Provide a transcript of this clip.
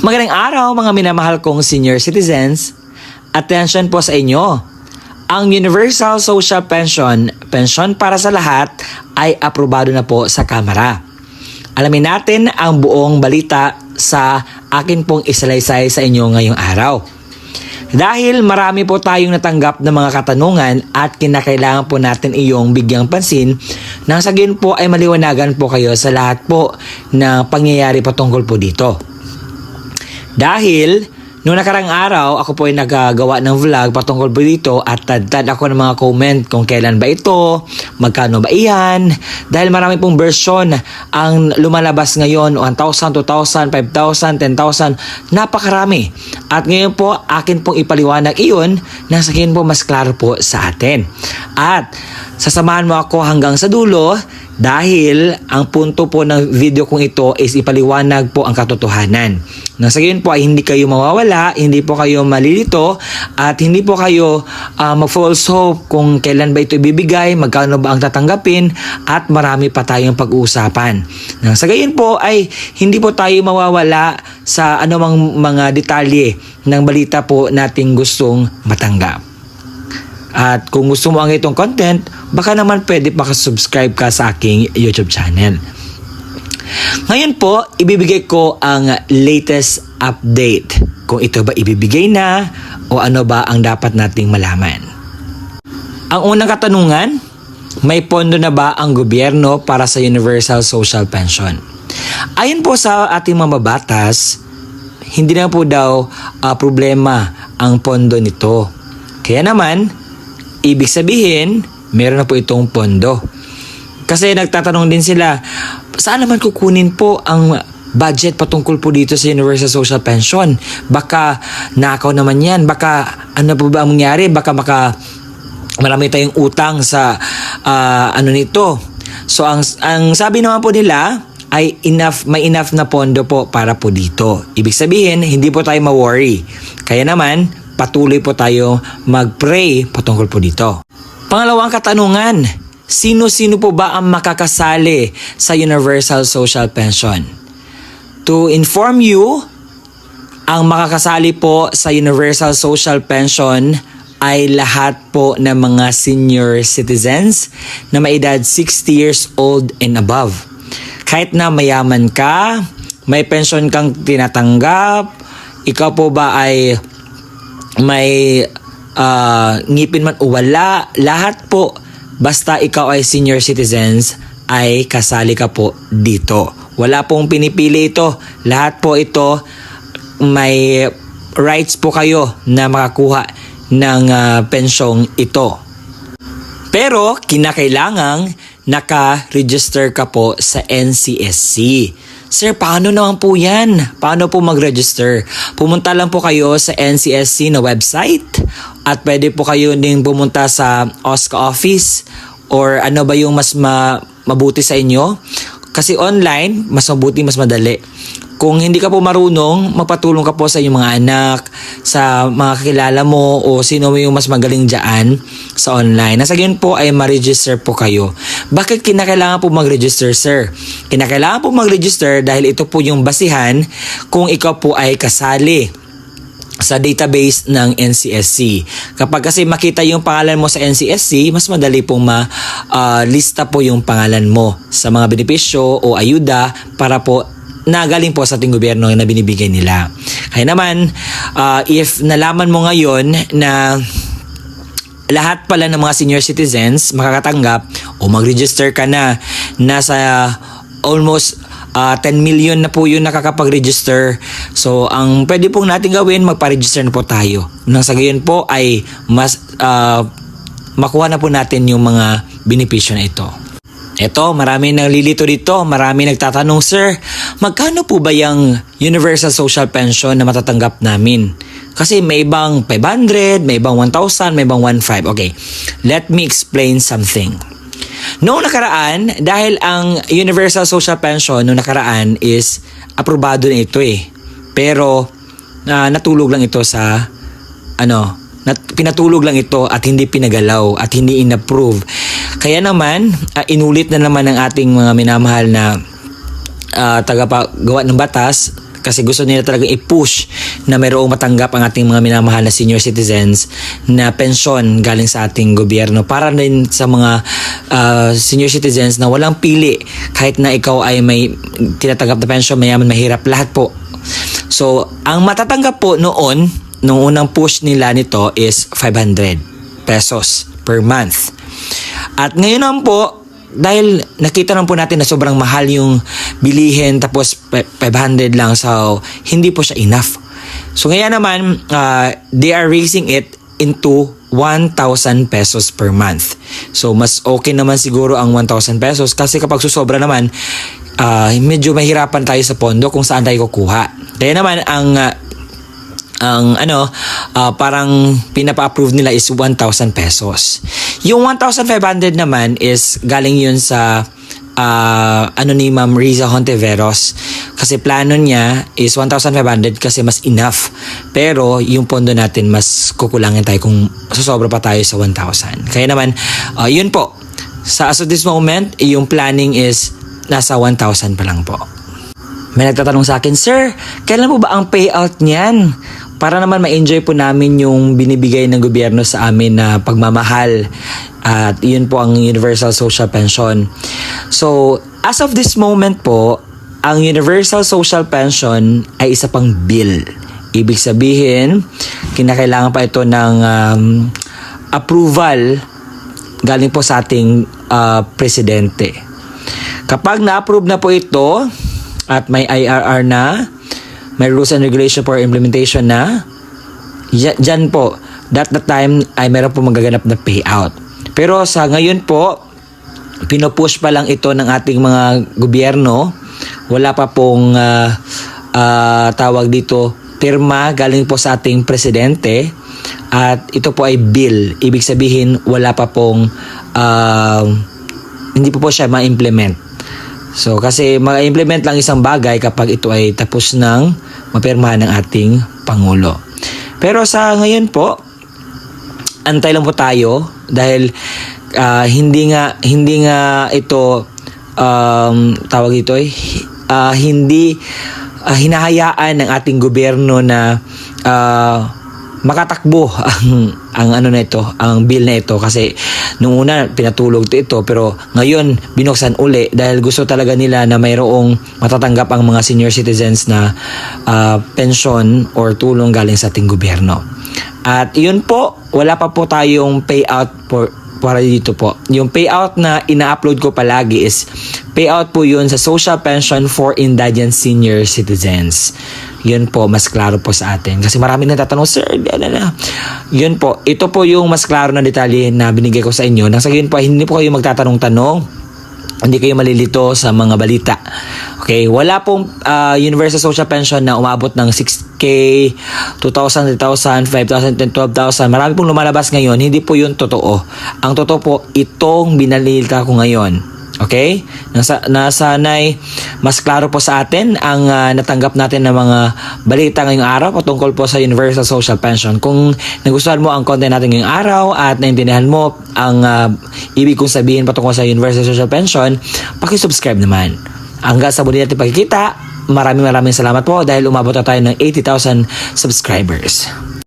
Magandang araw mga minamahal kong senior citizens. Attention po sa inyo. Ang Universal Social Pension, pensyon para sa lahat, ay aprobado na po sa Kamara. Alamin natin ang buong balita sa akin pong isalaysay sa inyo ngayong araw. Dahil marami po tayong natanggap na mga katanungan at kinakailangan po natin iyong bigyang pansin nang sa gayon po ay maliwanagan po kayo sa lahat po na pangyayari patungkol po dito. Dahil noong nakarang araw, ako po ay nagagawa ng vlog patungkol po dito at tad ako ng mga comment kung kailan ba ito, magkano ba iyan. Dahil marami pong version ang lumalabas ngayon, 1,000, 2,000, 5,000, 10,000, napakarami. At ngayon po, akin pong ipaliwanag iyon na sa akin po mas klaro po sa atin. At sasamahan mo ako hanggang sa dulo dahil ang punto po ng video kong ito is ipaliwanag po ang katotohanan. Nang sa gayon po ay hindi kayo mawawala, hindi po kayo malilito at hindi po kayo mag-false hope kung kailan ba ito ibibigay, magkano ba ang tatanggapin at marami pa tayong pag-uusapan. Nang sa gayon po ay hindi po tayo mawawala sa anumang mga detalye ng balita po nating gustong matanggap. At kung gusto mo ang itong content, baka naman pwede makasubscribe ka sa aking YouTube channel. Ngayon po, ibibigay ko ang latest update. Kung ito ba ibibigay na o ano ba ang dapat nating malaman. Ang unang katanungan, may pondo na ba ang gobyerno para sa Universal Social Pension? Ayon po sa ating mga batas, hindi na po daw problema ang pondo nito. Kaya naman, ibig sabihin, meron na po itong pondo. Kasi nagtatanong din sila, saan naman kukunin po ang budget patungkol po dito sa Universal Social Pension? Baka nakaw naman yan. Baka ano po ba ang mangyari? Baka marami tayong utang sa ano nito. So ang sabi naman po nila ay may enough na pondo po para po dito. Ibig sabihin, hindi po tayo ma-worry. Kaya naman, patuloy po tayo mag-pray patungkol po dito. Pangalawang katanungan, sino-sino po ba ang makakasali sa Universal Social Pension? To inform you, ang makakasali po sa Universal Social Pension ay lahat po ng mga senior citizens na may edad 60 years old and above. Kahit na mayaman ka, may pension kang tinatanggap, ikaw po ba ay may ngipin man o wala, lahat po basta ikaw ay senior citizens ay kasali ka po dito. Wala pong pinipili ito. Lahat po ito may rights po kayo na makakuha ng pensyong ito. Pero kinakailangang naka-register ka po sa NCSC. Sir, paano naman po yan? Paano po mag-register? Pumunta lang po kayo sa NCSC na website at pwede po kayo ding pumunta sa OSCA office or ano ba yung mas mabuti sa inyo? Kasi online, mas mabuti, mas madali. Kung hindi ka po marunong, magpatulong ka po sa inyong mga anak, sa mga kakilala mo o sino mo yung mas magaling dyan sa online. Nasa ganyan po ay ma-register po kayo. Bakit kinakailangan po mag-register, sir? Kinakailangan po mag-register dahil ito po yung basihan kung ikaw po ay kasali sa database ng NCSC. Kapag kasi makita yung pangalan mo sa NCSC, mas madali pong lista po yung pangalan mo sa mga benepisyo o ayuda para po na galing po sa ating gobyerno na binibigay nila. Kaya naman, if nalaman mo ngayon na lahat pala ng mga senior citizens makakatanggap o mag-register ka na, nasa almost 10 million na po yun nakakapag-register. So, ang pwede pong natin gawin, magpa-register na po tayo. Nang sa gayon po ay mas makuha na po natin yung mga benepisyo na ito. Eto, marami nang lilito dito. Marami nagtatanong, sir, magkano po ba yung Universal Social Pension na matatanggap namin? Kasi may ibang 500, may ibang 1,000, may ibang 1,500. Okay, let me explain something. Noong nakaraan, dahil ang Universal Social Pension noong nakaraan is aprobado na ito eh. Pero natulog lang ito sa pinatulog lang ito at hindi pinagalaw at hindi inapprove. Kaya naman, inulit na naman ng ating mga minamahal na tagapagawa ng batas kasi gusto nila talagang i-push na mayroong matanggap ang ating mga minamahal na senior citizens na pensyon galing sa ating gobyerno para rin sa mga senior citizens na walang pili kahit na ikaw ay may tinatanggap na pensyon, mayaman, mahirap, lahat po. So, ang matatanggap po noon, nung unang push nila nito is 500 pesos per month. At ngayon naman po, dahil nakita naman po natin na sobrang mahal yung bilihin tapos 500 lang, so hindi po siya enough. So ngayon naman, they are raising it into 1,000 pesos per month. So mas okay naman siguro ang 1,000 pesos kasi kapag susobra naman, medyo mahirapan tayo sa pondo kung saan tayo kukuha. Kaya naman parang pinapa-approve nila is 1,000 pesos. Yung 1,500 naman is galing yun sa ni Ma'am Riza Hontiveros, kasi plano niya is 1,500 kasi mas enough, pero yung pondo natin mas kukulangin tayo kung susobra pa tayo sa 1,000. Kaya naman yun po, as of this moment yung planning is nasa 1,000 pa lang po. May nagtatanong sa akin, "Sir, kailan po ba ang payout niyan? Para naman ma-enjoy po namin yung binibigay ng gobyerno sa amin na pagmamahal." At yun po ang Universal Social Pension. So, as of this moment po, ang Universal Social Pension ay isa pang bill. Ibig sabihin, kinakailangan pa ito ng approval galing po sa ating presidente. Kapag na-approve na po ito at may IRR na, may rules and regulation for implementation na, dyan po, that time ay meron po magaganap na payout. Pero sa ngayon po, pinupush pa lang ito ng ating mga gobyerno. Wala pa pong tawag dito, pirma galing po sa ating presidente. At ito po ay bill. Ibig sabihin, wala pa pong, hindi po siya ma-implement. So, kasi ma-implement lang isang bagay kapag ito ay tapos ng mapirmahan ng ating Pangulo. Pero sa ngayon po, antay lang po tayo dahil hindi nga ito tawag dito hindi hinahayaan ng ating gobyerno na makatakbo ang bill na ito, kasi nung una pinatulog ito pero ngayon binuksan uli dahil gusto talaga nila na mayroong matatanggap ang mga senior citizens na pensyon or tulong galing sa ating gobyerno. At yun po, wala pa po tayong payout para dito po. Yung payout na ina-upload ko palagi is payout po yun sa Social Pension for Indigent Senior Citizens. Yun po, mas klaro po sa atin. Kasi marami nagtatanong, "Sir, yun po, ito po yung mas klaro na detalye na binigay ko sa inyo. Nang sa gayon po, hindi po kayo magtatanong-tanong, hindi kayo malilito sa mga balita. Okay, wala pong Universal Social Pension na umabot ng 6K, 2,000, 3,000, 5,000, 10,000, 12,000. Marami pong lumalabas ngayon, hindi po yun totoo. Ang totoo po, itong binalita ko ngayon. Okay? Nasanay mas klaro po sa atin ang natanggap natin ng mga balita ngayong araw patungkol po sa Universal Social Pension. Kung nagustuhan mo ang content natin ngayong araw at naintindihan mo ang ibig kong sabihin patungkol sa Universal Social Pension, paki-subscribe naman. Hanggang sa muli natin pagkikita, maraming salamat po dahil umabot na tayo ng 80,000 subscribers.